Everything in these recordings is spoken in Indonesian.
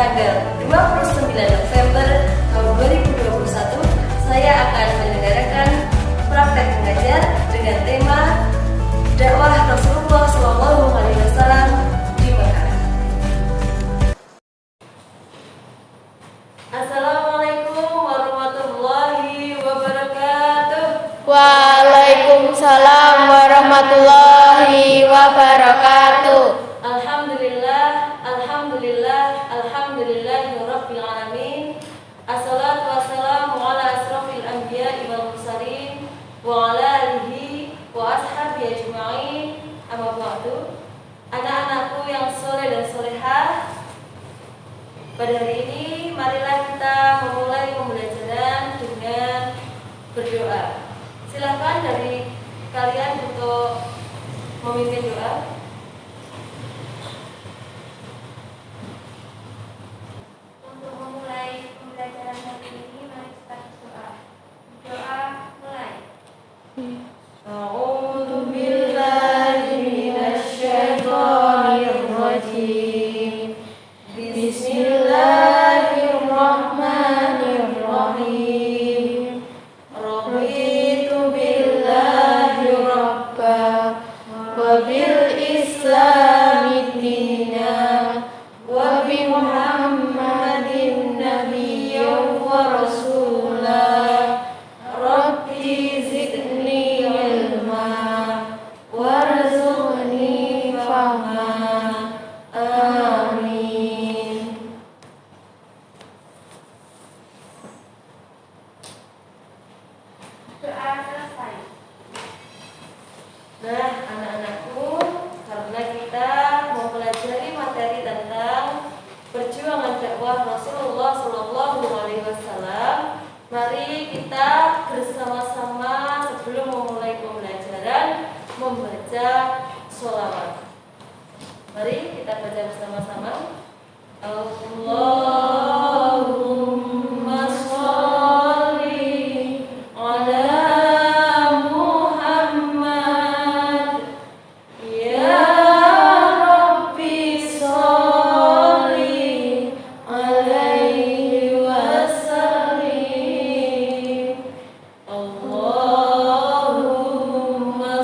tanggal 29 November tahun 2021, saya akan menyelenggarakan praktek mengajar dengan tema dakwah Rasulullah SAW di Mekah. Assalamualaikum warahmatullahi wabarakatuh. Waalaikumsalam warahmatullahi wabarakatuh. Alhamdulillahirabbil alamin. Assalatu wassalamu ala asrofil anbiya'i wal mursalin wa ala alihi wa ashabihi ajma'in. Amma ba'du. Anak-anakku yang soleh dan solehah, pada hari ini marilah kita memulai pembelajaran dengan berdoa. Silakan dari kalian untuk memimpin doa. Untuk memulai pembelajaran hari ini, mari kita berdoa. Doa mulai. A'udzu billahi minasy syaithanir rajim. Bismillahirrahmanirrahim. Raditu billahi rabba wa bil islami dina wa bi Muhammadin nabiyyan wa rasulah. Rabbi zidni ilma warzuqni fahma. Amin. Doa selesai. Nah, anak-anakku, karena kita mempelajari materi tentang perjuangan dakwah Rasulullah SAW, mari kita bersama-sama sebelum memulai pembelajaran membaca sholawat. Mari kita baca bersama-sama. Allahumma sholli ala Muhammad. Ya Rabbi sholli alaihi wasallim. Allahumma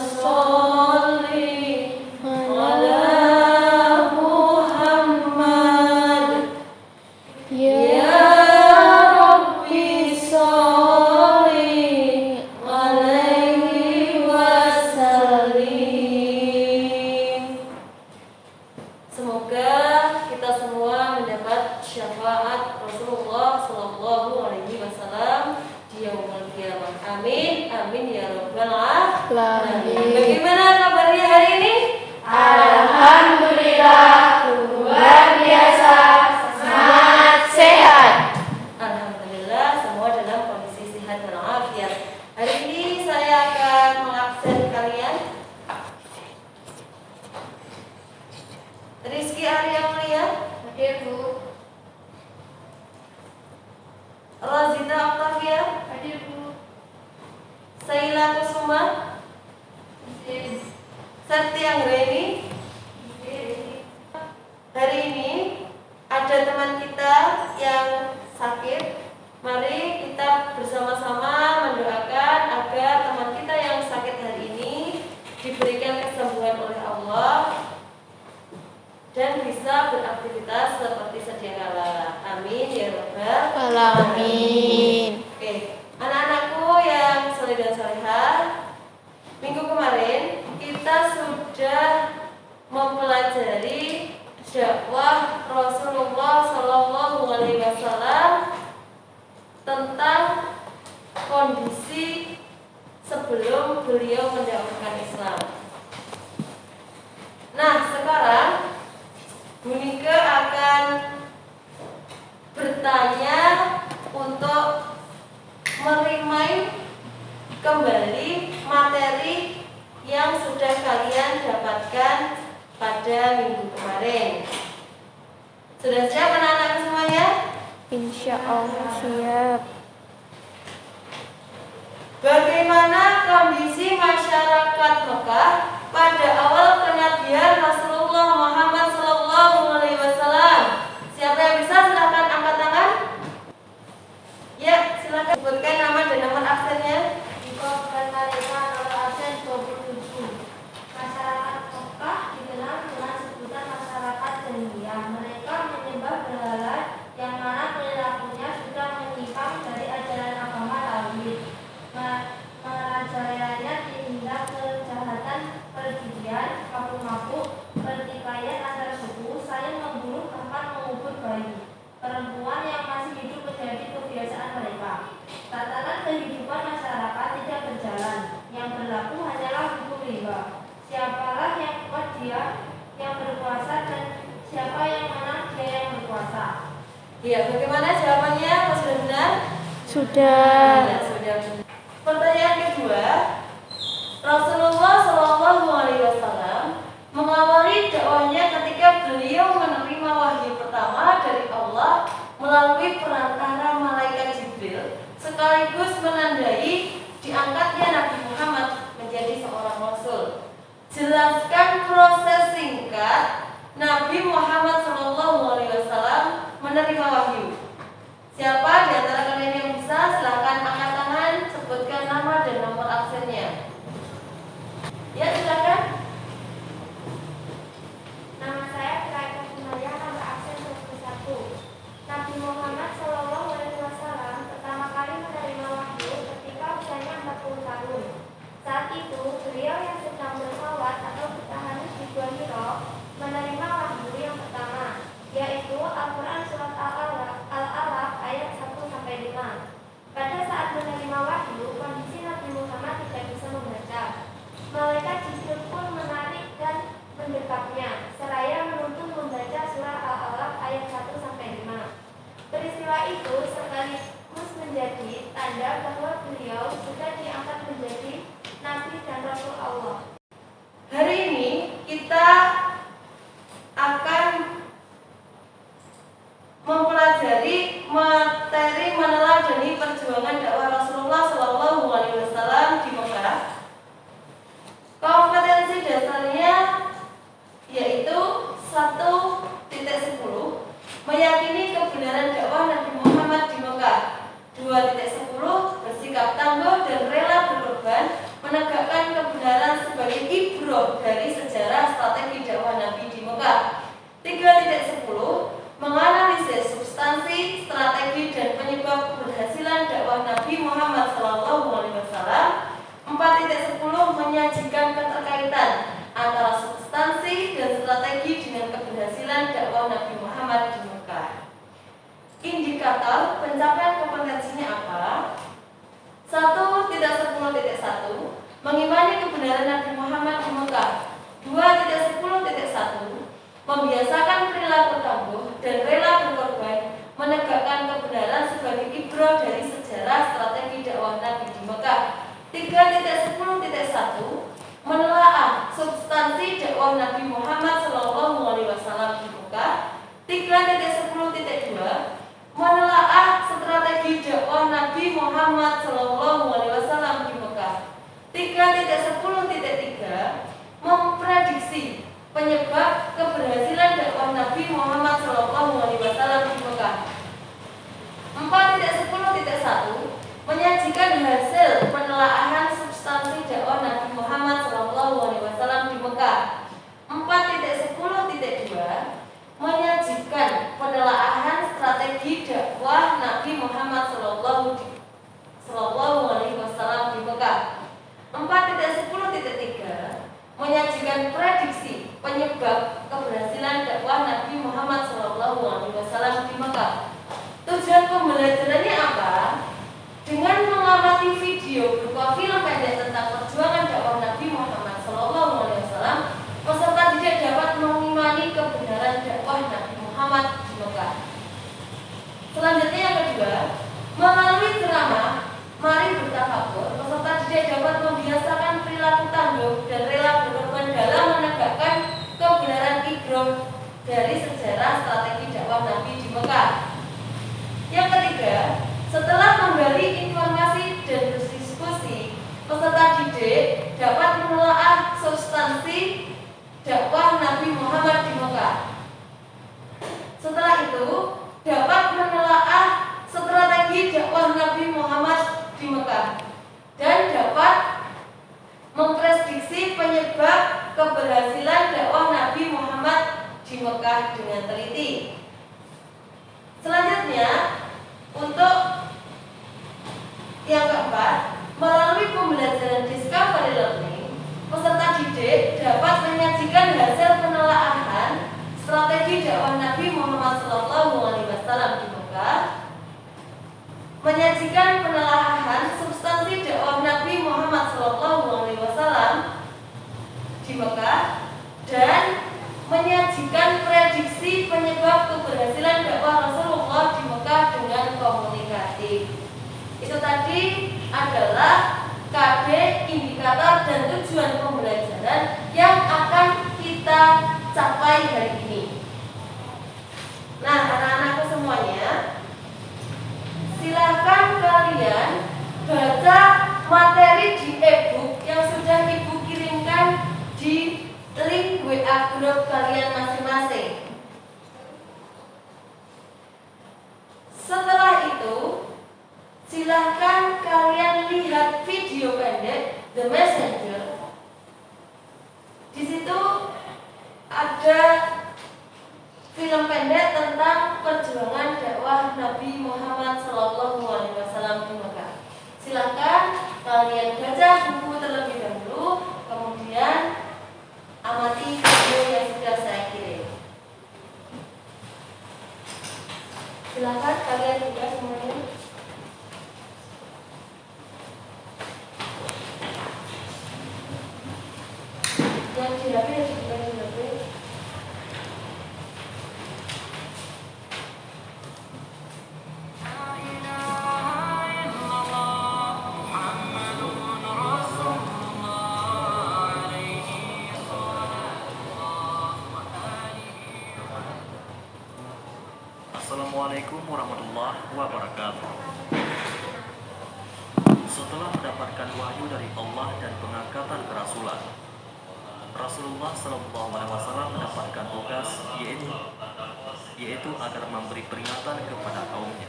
sholli ala Muhammad. Ya Rabbi sholli alaihi wasallim. Semoga kita semua mendapat syafaat Rasulullah Sallallahu Alaihi Wasallam di yaumul qiyamah. Amin, amin ya rabbal alamin. Bagaimana kabarnya hari ini? Alhamdulillah, luar biasa, semangat, sehat. Alhamdulillah, semua dalam kondisi sehat dan walafiat. Hari ini saya akan mengabsen kalian. Rizky Arya Mulia, Hadir, Bu. Rozita Octavia, Hadir, Bu. Saila Kusuma, Hadir. Sakti Anggraini. Hadir. Hari ini ada teman kita yang sakit. Mari kita bersama-sama mendoakan agar teman kita yang sakit hari ini diberikan kesembuhan oleh Allah dan bisa beraktivitas seperti sedia kala. Amin ya rabbal Alamin. Oke, anak-anakku yang soleh dan solehah, minggu kemarin kita sudah mempelajari dakwah Rasulullah Sallallahu Alaihi Wasallam tentang kondisi sebelum beliau mendakwahkan Islam. Nah, sekarang Bu Nika akan bertanya untuk merimai kembali materi yang sudah kalian dapatkan pada minggu kemarin. Sudah siap anak-anak semuanya? Insya Allah siap. Bagaimana kondisi masyarakat Mekah pada awal kenabian Rasulullah Muhammad SAW? Siapa yang bisa berlaku hanyalah hukum riba. Siapalah yang kuat dia yang berkuasa dan siapa yang menang dia yang berkuasa. Iya, bagaimana jawabannya? Apa sudah benar? Sudah. Ya, sudah benar. Pertanyaan kedua, Rasulullah SAW mengawali dakwahnya ketika beliau menerima wahyu pertama dari Allah melalui perantara malaikat Jibril, sekaligus menandai diangkatnya Nabi Muhammad menjadi seorang Rasul. Jelaskan proses singkat Nabi Muhammad SAW menerima wahyu. Siapa di antara kalian yang bisa? Silahkan angkat tangan, sebutkan nama dan nomor absennya. Ya, silakan. Nama saya Kiraika Sumaria, nomor absen 21. Nabi Muhammad SAW pertama kali menerima wahyu ketika usianya 40 tahun. Saat itu, beliau yang sedang bersalawat atau bertahanus di Gua Hira menerima wahyu yang pertama, yaitu Al-Quran Surat Al-Alaq ayat 1-5. Pada saat menerima wahyu, kondisi Nabi Muhammad tidak bisa membaca. Malaikat Jibril pun menarik dan mendekapnya, seraya menuntun membaca surah Al-Alaq ayat 1-5. Peristiwa itu sekaligus menjadi tanda bahwa beliau sudah diangkat menjadi Nabi dan Rasul Allah. Hari ini kita akan mempelajari materi meneladani perjuangan dakwah Rasulullah SAW di Mekah. Kompetensi dasarnya yaitu 1.10 meyakini kebenaran dakwah Nabi Muhammad di Mekah. 2.10 bersikap tangguh dan rela berkorban menegakkan kebenaran sebagai ibroh dari sejarah strategi dakwah Nabi di Mekah. 3.10 menganalisis substansi, strategi dan penyebab keberhasilan dakwah Nabi Muhammad SAW. 4.10 menyajikan keterkaitan antara substansi dan strategi dengan keberhasilan dakwah Nabi Muhammad di Mekah. Indikator pencapaian kompetensinya apa? 1.10.1 mengimani kebenaran Nabi Muhammad di Mekah. 2.10.1 membiasakan perilaku tangguh dan rela berkorban menegakkan kebenaran sebagai ibroh dari sejarah strategi dakwah Nabi di Mekah. 3.10.1 menelaah substansi dakwah Nabi Muhammad SAW di Mekah. 3.10.2 menelaah strategi dakwah Nabi Muhammad SAW di Mekah. 3.10.3 memprediksi penyebab keberhasilan dakwah Nabi Muhammad SAW di Mekah. 4.10.1 menyajikan hasil penelaahan substansi dakwah Nabi Muhammad SAW di Mekah. 4.10.2 menyajikan penelaahan strategi dakwah Nabi Muhammad SAW di Mekah. 4.10.3 menyajikan prediksi penyebab keberhasilan dakwah Nabi Muhammad SAW di Mekah. Tujuan pembelajarannya apa? Dengan mengamati video berupa film pendek tentang perjuangan dakwah Nabi Muhammad SAW, peserta didik dapat mengimani kebenaran dakwah Nabi Muhammad di Mekah. Selanjutnya yang kedua, melalui ceramah Mari Bertafakur, peserta didik dapat membiasakan perilaku tangguh dan rela berkorban dalam menegakkan kebenaran ibroh dari sejarah strategi dakwah Nabi di Mekah. Yang ketiga, setelah menggali informasi dan berdiskusi, peserta didik dapat menelaah substansi dakwah Nabi Muhammad di Mekah. Setelah itu, dapat menelaah strategi dakwah Nabi Muhammad di Mekah dan dapat memprediksi penyebab keberhasilan dakwah Nabi Muhammad di Mekah dengan teliti. Selanjutnya, untuk yang keempat, melalui pembelajaran discovery learning, peserta didik dapat menyajikan hasil penelaahan strategi dakwah Nabi Muhammad SAW di Mekah, menyajikan penelaahan substansi dakwah Nabi Muhammad SAW Itu tadi adalah KD, indikator, dan tujuan pembelajaran yang akan kita capai hari ini. Nah, anak-anakku semuanya, silakan kalian baca materi di e-book yang sudah Ibu kirimkan di link WA grup kalian masing-masing. Setelah itu, silahkan kalian lihat video pendek The Messenger. Di situ ada film pendek tentang perjuangan dakwah Nabi Muhammad SAW di Mekah. Silahkan kalian baca buku terlebih dahulu, kemudian amati video yang sudah saya kirim. Silahkan kalian juga semuanya. Yang di HP dan juga di HP. Assalamualaikum warahmatullahi wabarakatuh. Setelah mendapatkan wahyu dari Allah dan pengangkatan kerasulan, Rasulullah SAW mendapatkan tugas yaitu agar memberi peringatan kepada kaumnya.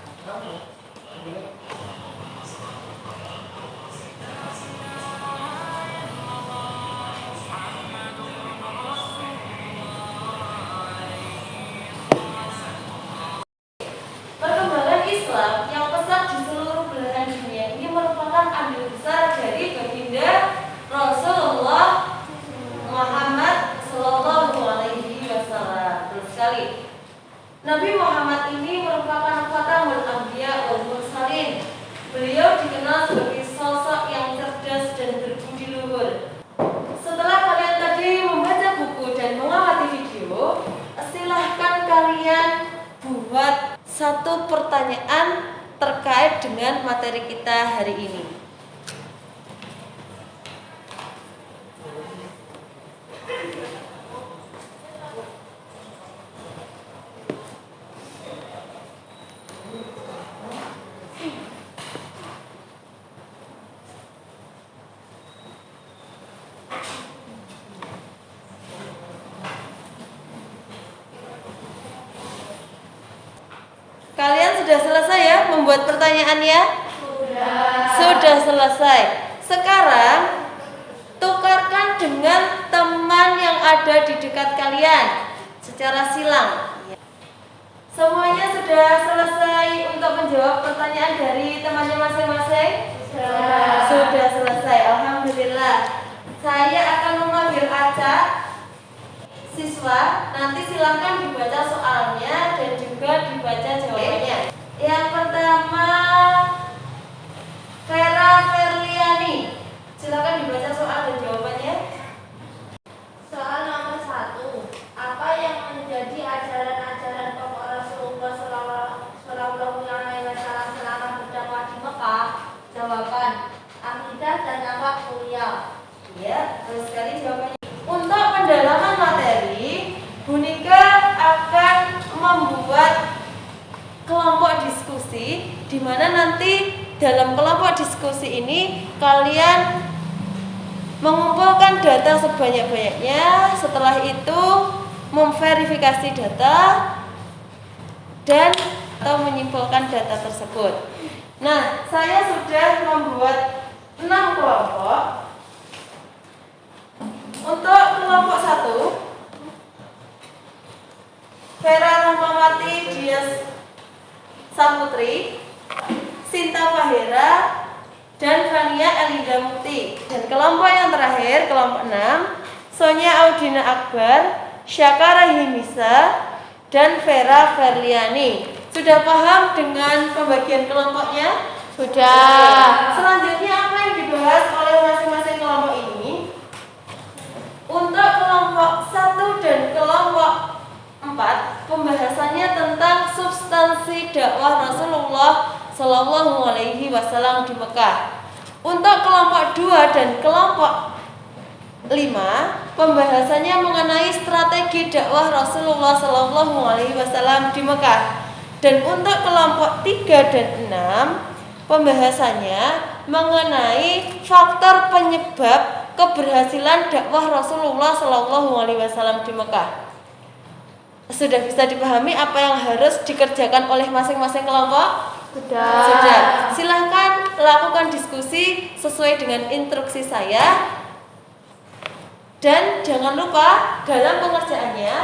Perkembangan Islam yang pesat di seluruh belahan dunia ini merupakan andil besar dari baginda Rasulullah Muhammad Sallallahu Alaihi Wasallam. Terus sekali, Nabi Muhammad ini merupakan khatamul anbiya wal mursalin. Beliau dikenal sebagai sosok yang cerdas dan berbudi luhur. Setelah kalian tadi membaca buku dan mengamati video, silahkan kalian buat satu pertanyaan terkait dengan materi kita hari ini. Kalian sudah selesai ya membuat pertanyaannya? Sudah selesai. Sekarang tukarkan dengan teman yang ada di dekat kalian secara silang. Semuanya sudah selesai untuk menjawab pertanyaan dari temannya masing-masing? Sudah selesai. Alhamdulillah. Saya akan memanggil acak siswa, nanti silahkan dibaca soalnya dan juga dibaca jawabannya. Yang pertama, Vera Verliani, silahkan dibaca soal dan jawabannya. Soal nomor 1. Apa yang menjadi ajaran-ajaran pokok Rasulullah Shallallahu Alaihi Wasallam selama berdakwah di Mekah? Jawaban: akidah dan akhlak mulia. Ya, terus sekali jawabannya. Untuk pendalaman materi, Bu Nika akan membuat kelompok diskusi, di mana nanti dalam kelompok diskusi ini kalian mengumpulkan data sebanyak-banyaknya. Setelah itu memverifikasi data dan atau menyimpulkan data tersebut. Nah, saya sudah membuat 6 kelompok. Untuk kelompok 1, Vera Rahmawati Dias Saputri, Sinta Fahira, dan Fania Elinda Mukti. Dan kelompok yang terakhir, kelompok 6, Sonia Audina Akbar, Syakara Himisa, dan Vera Verliani. Sudah paham dengan pembagian kelompoknya? Sudah. Selanjutnya apa yang dibahas oleh masing-masing kelompok ini? Untuk kelompok 1 dan kelompok 4, pembahasannya tentang substansi dakwah Rasulullah Shallallahu Alaihi Wasallam di Mekah. Untuk kelompok 2 dan kelompok 5, pembahasannya mengenai strategi dakwah Rasulullah Shallallahu Alaihi Wasallam di Mekah. Dan untuk kelompok 3 dan 6, pembahasannya mengenai faktor penyebab keberhasilan dakwah Rasulullah Shallallahu Alaihi Wasallam di Mekah. Sudah bisa dipahami apa yang harus dikerjakan oleh masing-masing kelompok? Sudah. Silahkan lakukan diskusi sesuai dengan instruksi saya. Dan jangan lupa dalam pengerjaannya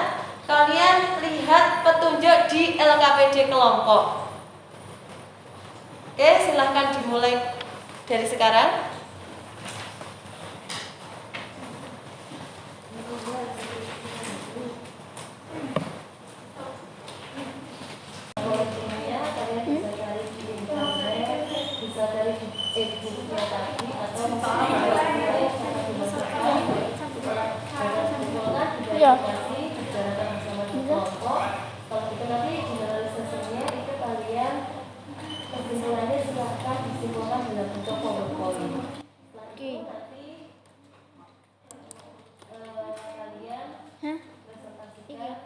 kalian lihat petunjuk di LKPD kelompok. Oke, silahkan dimulai dari sekarang. Ya. Kalau itu nanti generalisasinya itu kalian kesimpulannya silahkan disimpulkan dalam bentuk PowerPoint. Oke. Nanti kalian presentasikan.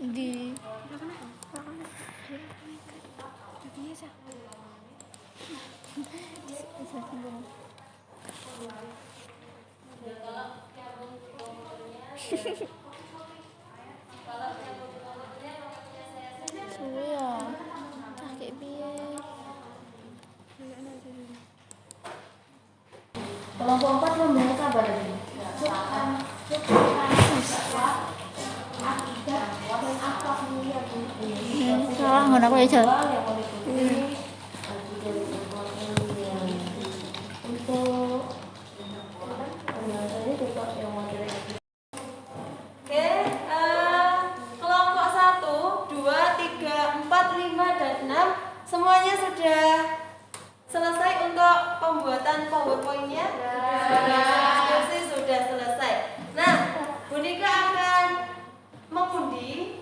Di Kelompok 4 membahas apa tadi? salah nggak aku ya Jal. Oke, kelompok 1, 2, 3, 4, 5, dan 6 semuanya sudah selesai untuk pembuatan PowerPoint-nya? Diskusi sudah selesai. Nah, Bu Nika akan mengundi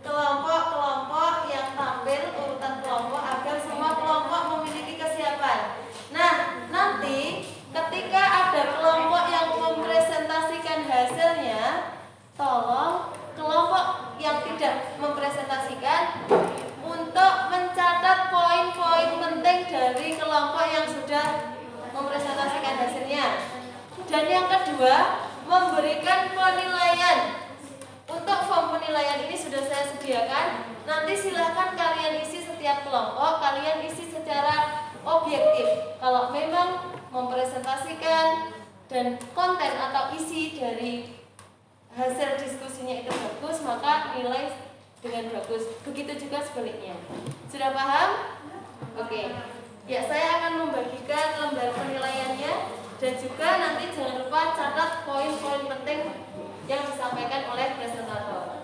kelompok-kelompok yang tampil urutan kelompok agar semua kelompok memiliki kesiapan. Nah, nanti ketika ada kelompok yang mempresentasikan hasilnya, tolong kelompok yang tidak mempresentasikan untuk mencatat poin-poin penting dari kelompok yang sudah mempresentasikan hasilnya. Dan yang kedua, memberikan penilaian. Untuk form penilaian ini sudah saya sediakan. Nanti silahkan kalian isi setiap kelompok, kalian isi secara objektif. Kalau memang mempresentasikan dan konten atau isi dari hasil diskusinya itu bagus, maka nilai dengan bagus. Begitu juga sebaliknya. Sudah paham? Oke. Ya, saya akan membagikan lembar penilaiannya dan juga nanti jangan lupa catat poin-poin penting yang disampaikan oleh presentator.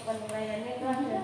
Penilaiannya itu ada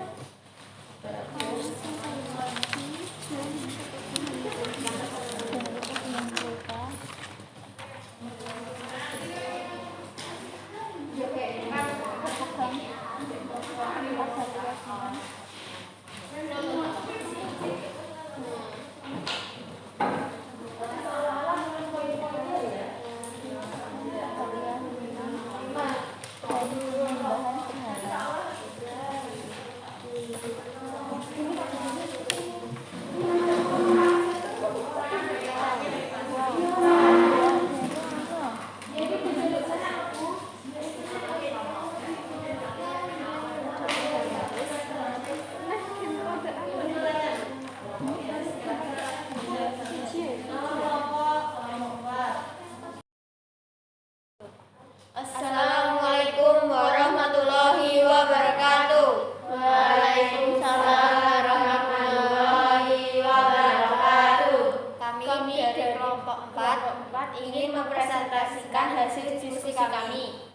Assalamualaikum warahmatullahi wabarakatuh. Waalaikumsalam warahmatullahi wabarakatuh. Kami dari kelompok 4 ingin mempresentasikan hasil diskusi kami.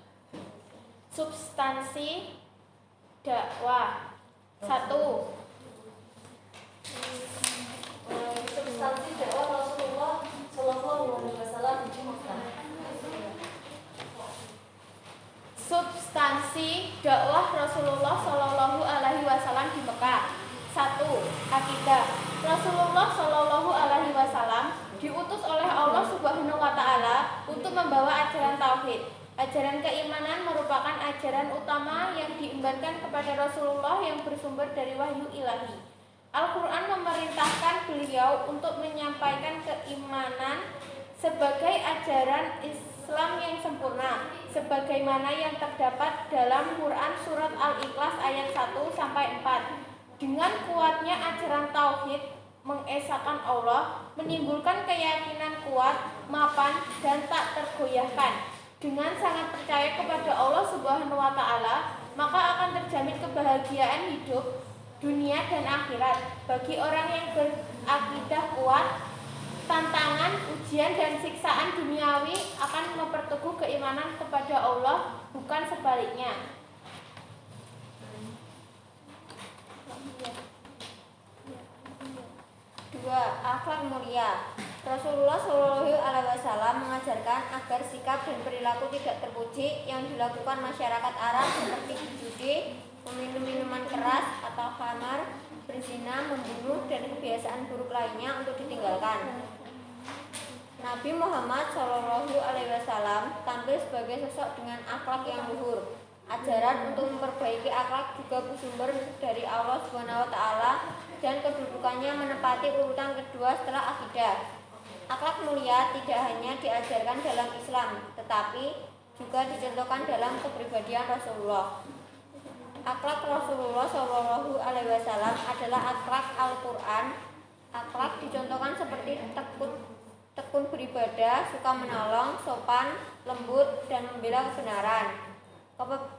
Substansi dakwah 1. Substansi dakwah Rasulullah Shallallahu Alaihi Wasallam di Mekah. Substansi dakwah Rasulullah Shallallahu Alaihi Wasallam di Mekah. 1. Akidah. Rasulullah Shallallahu Alaihi Wasallam diutus oleh Allah Subhanahu Wa Taala untuk membawa ajaran tauhid. Ajaran keimanan merupakan ajaran utama yang diembankan kepada Rasulullah yang bersumber dari wahyu ilahi. Al-Quran memerintahkan beliau untuk menyampaikan keimanan sebagai ajaran Islam yang sempurna, sebagaimana yang terdapat dalam Quran Surat Al-Ikhlas ayat 1-4. Dengan kuatnya ajaran tauhid mengesahkan Allah, menimbulkan keyakinan kuat, mapan, dan tak tergoyahkan. Dengan sangat percaya kepada Allah Subhanahu wa Ta'ala, maka akan terjamin kebahagiaan hidup dunia dan akhirat. Bagi orang yang berakidah kuat, tantangan, ujian, dan siksaan duniawi akan memperteguh keimanan kepada Allah, bukan sebaliknya. 2. Akhlak mulia. Rasulullah Shallallahu Alaihi Wasallam mengajarkan agar sikap dan perilaku tidak terpuji yang dilakukan masyarakat Arab seperti judi, meminum minuman keras atau khamar, berzina, membunuh, dan kebiasaan buruk lainnya untuk ditinggalkan. Nabi Muhammad Shallallahu Alaihi Wasallam tampil sebagai sosok dengan akhlak yang luhur. Ajaran untuk memperbaiki akhlak juga bersumber dari Allah Subhanahu Wa Taala dan kedudukannya menempati urutan kedua setelah akidah. Akhlak mulia tidak hanya diajarkan dalam Islam, tetapi juga dicontohkan dalam kepribadian Rasulullah. Akhlak Rasulullah Shallallahu Alaihi Wasallam adalah akhlak Al-Quran. Akhlak dicontohkan seperti tekun beribadah, suka menolong, sopan, lembut, dan membela kebenaran.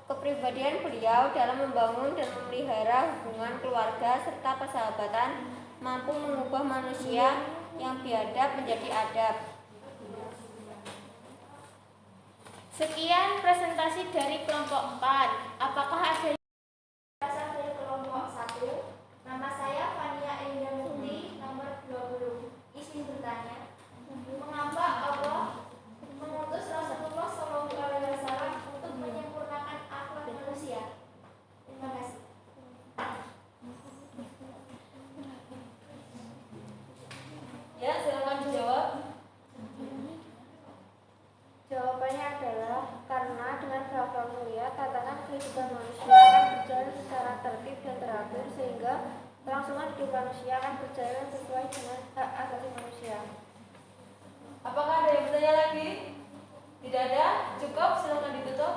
Kepribadian beliau dalam membangun dan memelihara hubungan keluarga serta persahabatan mampu mengubah manusia yang biadab menjadi adab. Sekian presentasi dari kelompok 4. Apakah ada Berasal dari kelompok 1. Nama saya Fania Indah Muti, nomor 20. Izin bertanya, mengapa Allah mengutus Rasulullah Shallallahu Alaihi Wasallam untuk menyempurnakan akhlak manusia? Terima kasih. Ya, silakan dijawab. Jawabannya adalah karena dengan berakhlak mulia, tatanan kehidupan manusia akan berjalan secara tertib dan teratur, sehingga kelangsungan hidup manusia akan berjalan sesuai dengan hak asasi manusia. Apakah ada yang bertanya lagi? Tidak ada? Cukup, silakan ditutup.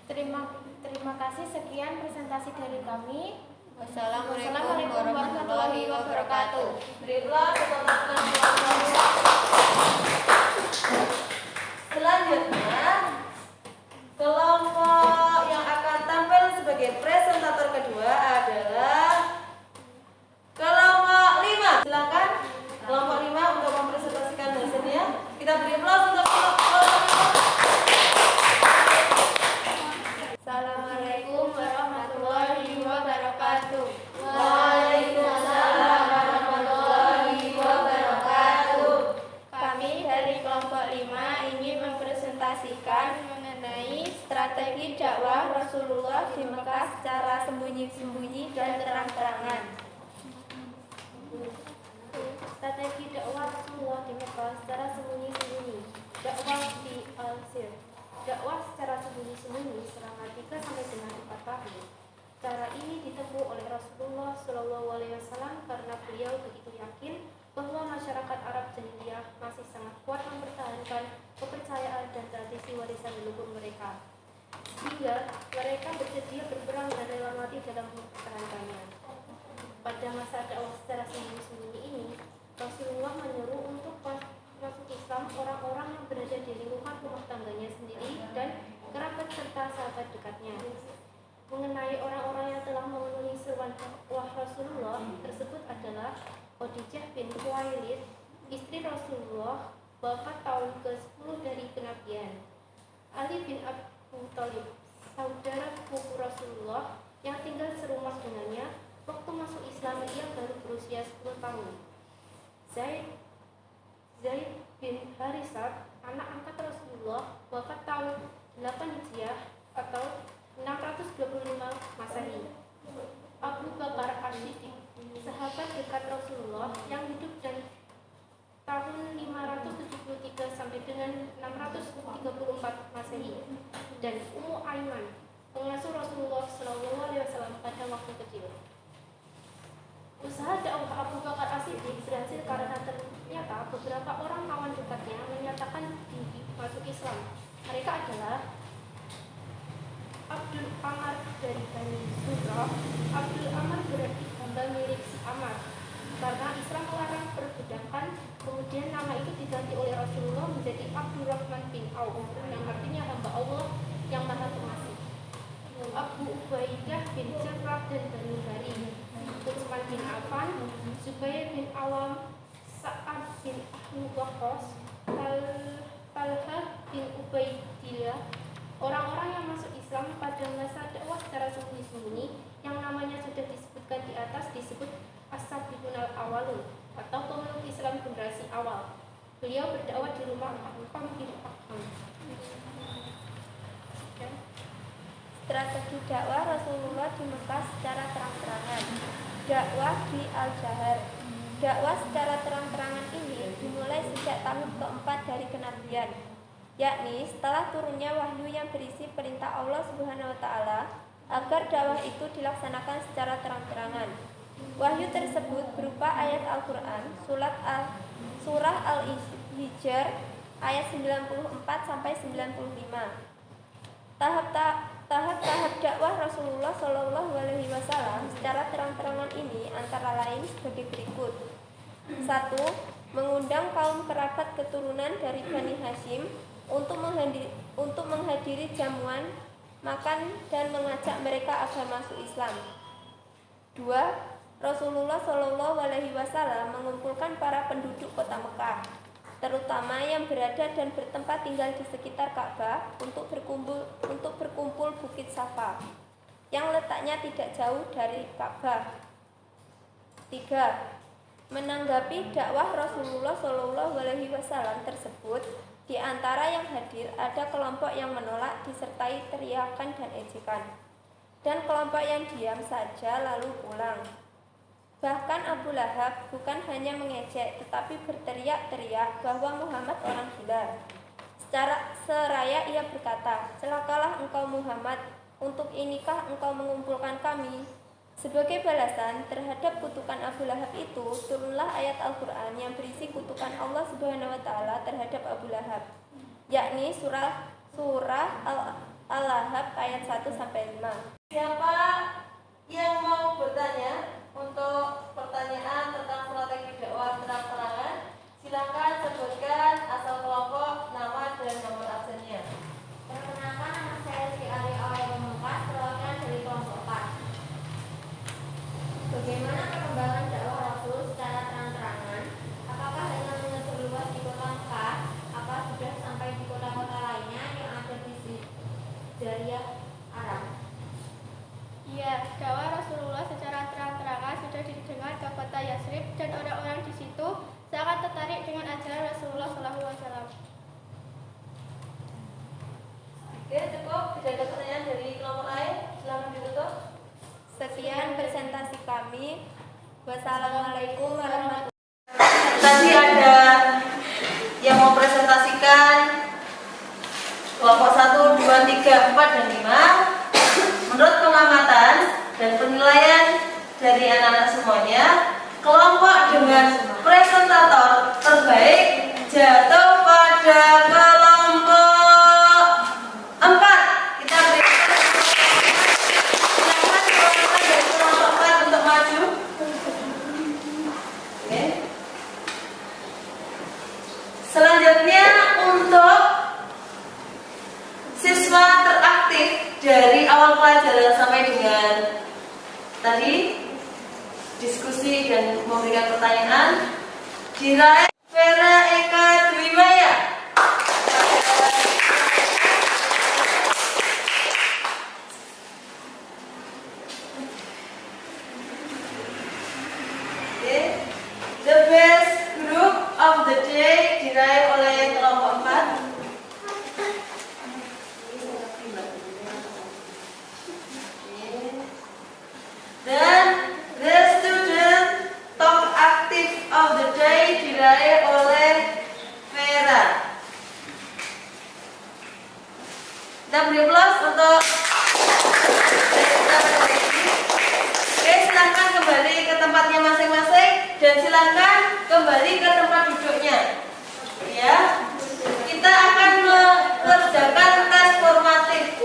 Terima kasih. Sekian presentasi dari kami. Wassalamualaikum warahmatullahi wabarakatuh. Berilah tepuk Selanjutnya, kelompok yang akan tampil sebagai presentator kedua adalah kelompok 5. Silakan kelompok 5 untuk mempresentasikan hasilnya. Kita beri aplaus untuk kelompok 5. Assalamualaikum warahmatullahi wabarakatuh. Waalaikumsalam warahmatullahi wabarakatuh. Kami dari kelompok 5 ingin mempresentasikan mengenai strategi dakwah Rasulullah Rasulullah di Mekah secara sembunyi-sembunyi dan terang-terangan. Strategi dakwah Rasulullah di Mekah secara sembunyi-sembunyi. Dakwah di Al-Sir. Dakwah secara sembunyi-sembunyi selama 3 sampai dengan 4 tahun. Cara ini ditempuh oleh Rasulullah SAW karena beliau begitu yakin bahwa masyarakat Arab Jahiliyah masih sangat kuat mempertahankan kepercayaan dan tradisi warisan leluhur mereka, sehingga mereka bersedia berperang dan rela mati dalam mempertahankannya. Pada masa dakwah secara sembunyi-sembunyi ini, Rasulullah menyuruh untuk masuk Islam orang-orang yang berada di lingkungan rumah tangganya sendiri dan kerabat serta sahabat dekatnya. Mengenai orang-orang yang telah memenuhi seruan dakwah Rasulullah tersebut adalah Khadijah bin Khuwailid, istri Rasulullah, wafat tahun ke-10 dari kenabian. Ali bin Abu Thalib, saudara sepupu Rasulullah yang tinggal serumah dengannya. Waktu masuk Islam ia baru berusia 10 tahun. Zaid bin Harisah, anak angkat Rasulullah, wafat tahun 8 Hijriah atau 625 Masehi. Abu Bakar As-Siddiq, sahabat dekat Rasulullah yang hidup dari tahun 573 sampai dengan 634 Masehi, dan Ummu Aiman, pengasuh Rasulullah SAW pada waktu kecil. Usaha dakwah Abu Bakar As-Siddiq berhasil karena ternyata beberapa orang kawan dekatnya menyatakan diri masuk Islam. Mereka adalah Abdul Amar dari Bani Surah. Abdul Amar berarti hamba milik si Amar. Karena Islam melarang perbudakan, kemudian nama itu diganti oleh Rasulullah menjadi Abdurrahman bin Auf, yang artinya hamba Allah yang Maha Pengasih. Abu Ubaidah bin Jarrah dan Bani Bari, Utsman bin Affan, Zubair bin Awam, Sa'ad bin Abi Waqqas, Talha bin Ubaidillah. Orang-orang yang masuk Islam pada masa dakwah secara sembunyi-sembunyi yang namanya sudah disebutkan di atas disebut As-Sabiqunal Awalun atau pemeluk Islam generasi awal. Beliau berdakwah di rumah Ahkam bin Ahkam. Strategi dakwah Rasulullah di Mekah secara terang-terangan. Dakwah di Al-Jahar. Dakwah secara terang-terangan ini dimulai sejak tahun keempat dari kenabian, yakni setelah turunnya wahyu yang berisi perintah Allah Subhanahu wa Ta'ala agar dakwah itu dilaksanakan secara terang-terangan. Wahyu tersebut berupa ayat Al-Quran, surah Al-Hijr ayat 94 sampai 95. Tahap-tahap dakwah Rasulullah SAW secara terang-terangan ini antara lain sebagai berikut. 1. Mengundang kaum kerabat keturunan dari Bani Hashim untuk menghadiri jamuan makan dan mengajak mereka agar masuk Islam. 2. Rasulullah SAW mengumpulkan para penduduk kota Mekah, terutama yang berada dan bertempat tinggal di sekitar Ka'bah untuk berkumpul Bukit Safa yang letaknya tidak jauh dari Ka'bah. 3. Menanggapi dakwah Rasulullah SAW tersebut, di antara yang hadir ada kelompok yang menolak disertai teriakan dan ejekan, dan kelompok yang diam saja lalu pulang. Bahkan Abu Lahab bukan hanya mengejek tetapi berteriak-teriak bahwa Muhammad orang gila. Secara seraya ia berkata, "Celakalah engkau Muhammad, untuk inikah engkau mengumpulkan kami?" Sebagai balasan terhadap kutukan Abu Lahab itu, turunlah ayat Al-Quran yang berisi kutukan Allah Subhanahu wa Ta'ala terhadap Abu Lahab, yakni surah Al-Lahab ayat 1-5. Siapa yang mau bertanya untuk pertanyaan tentang strategi dakwah terang-terangan? Silakan sebutkan asal kelompok, nama dan nomor absennya. Perkenalkan, nama saya Sri Ari Awal Pemungkas, perwakilan dari kelompok 4. Bagaimana perkembangan dakwah Rasul secara terang-terangan? Apakah hanya menyebar luas di kota Mekah? Apa sudah sampai di kota-kota lainnya yang ada di Jazirah Arab? Iya, dakwah Rasulullah secara terang-terangan sudah didengar ke kota Yasrib dan orang-orang di situ sangat tertarik dengan ajaran Rasulullah SAW. Oke, cukup. Tidak ada pertanyaan dari kelompok lain? sekian presentasi kami. Wassalamualaikum warahmatullahi Tadi ada yang mau presentasikan kelompok 1, 2, 3, 4, dan 5. Menurut pengamatan dan penilaian dari anak-anak semuanya, kelompok dengan presentator terbaik jatuh pada kelompok 4. Kita berikan silakan kelompok dari kelompok 4 untuk maju. Oke. Selanjutnya untuk siswa teraktif dari awal pelajaran sampai dengan tadi diskusi dan memberikan pertanyaan diraih Vera Eka Dwi Maya. Okay. The best group of the day diraih oleh kelompok 4. Dan the student top active of the day diraih oleh Vera. Kita beri aplaus untuk Oke, silakan kembali ke tempatnya masing-masing dan silakan kembali ke tempat duduknya. Ya, kita akan mengerjakan tes formatif.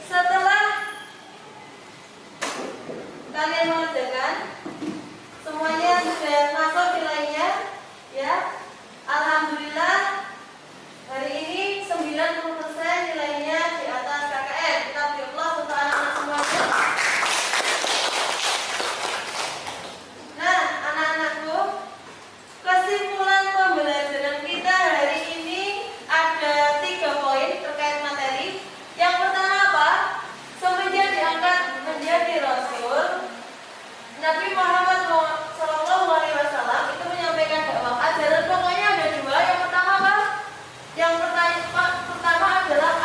Setelah kalian mengerjakan, semuanya sudah masuk nilainya, ya. Alhamdulillah hari ini 90% nilainya di atas KKN. Kita beri aplaus untuk anak-anak semuanya. Nah, anak-anakku, kesimpulan pembelajaran kita hari ini ada 3 poin terkait materi. Yang pertama apa? Semenjak diangkat menjadi Rasul, Nabi Muhammad SAW itu menyampaikan dakwah. Ajaran pokoknya ada 2. Yang pertama apa? Yang pertama adalah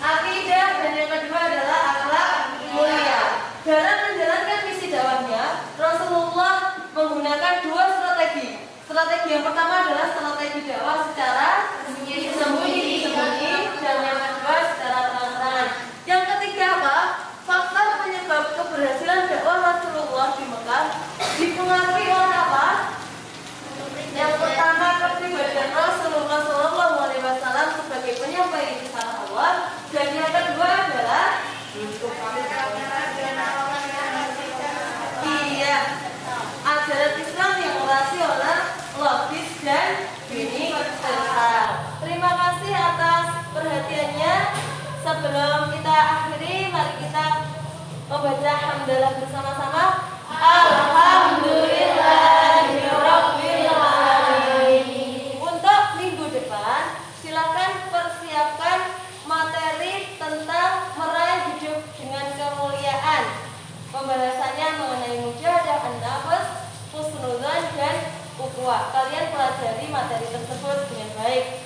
akidah, dan yang kedua adalah akhlak mulia. Dalam menjalankan misi dakwahnya, Rasulullah menggunakan 2 strategi. Strategi yang pertama adalah strategi dakwah secara sembunyi-sembunyi, dan yang kedua secara terang-terangan. Yang ketiga apa? Faktor penyebab keberhasilan dakwah Rasulullah di Mekah dipengaruhi oleh apa? Yang pertama, kepribadian Rasulullah SAW sebagai penyampai risalah Allah, dan yang kedua adalah ajaran Islam yang rasional, logis, dan universal. Terima kasih atas perhatiannya. Sebelum kita akhiri, mari kita membaca hamdalah bersama-sama. Alhamdulillahirabbil alamin. Untuk minggu depan, silakan persiapkan materi tentang meraih hidup dengan kemuliaan. Pembahasannya mengenai mujahadah, an-nafs, husnudzan, dan ukhuwah. Kalian pelajari materi tersebut dengan baik.